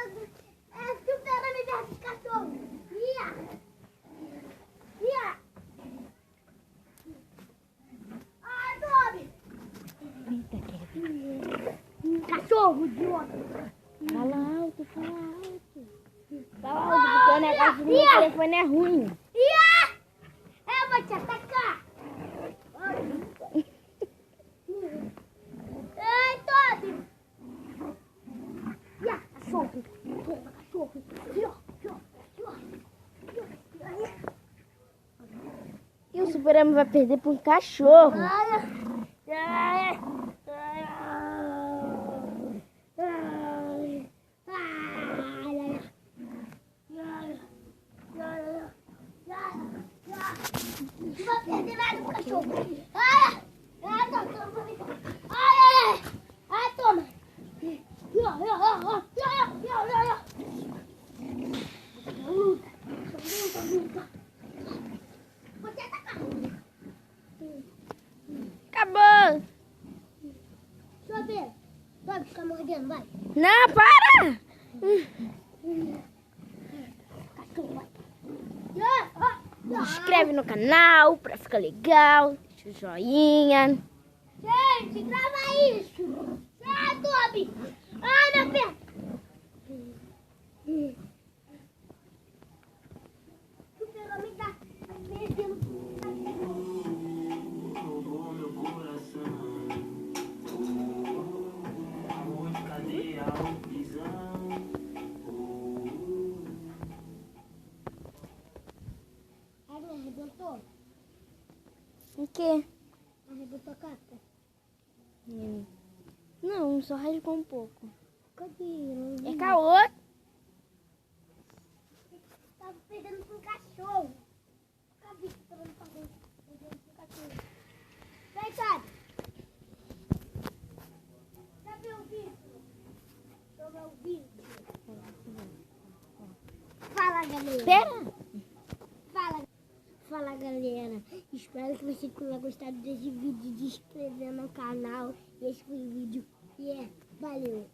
Super-Homem versus cachorro. Ia. Ai, Bob. Eita, Kevin. Cachorro, idiota. Fala alto, fala alto. Fala alto, porque o negócio do meu telefone é ruim. Ia. Eu vou te atacar. Ei, Toby. Ia, cachorro. Toma, cachorro. E o Super-Homem vai perder para um cachorro. Não vai perder nada com o cachorro. Toma. Luta. Vou te atacar. Acabou. Deixa eu ver. Vai ficar mordendo, vai. Não, para. Cachorro, vai. Se inscreve no canal pra ficar legal. Deixa o joinha. Gente, grava isso. Toby. Ai, minha perna. Super-Homem tá perdendo. Roubou meu coração. Amor de cadeia ou prisão. Arrebentou? O quê? Arrebentou a casca? Não, só rasgou um pouco. Cadê? É caô. Tava perdendo pro cachorro. Nunca vi que tava perdendo pro cachorro. Vem, Toby. Já viu o vídeo? Toma o vídeo. Fala, galera. Pera. Fala, galera. Espero que você tenha gostado desse vídeo, de inscrever no canal. Esse foi o vídeo. Valeu.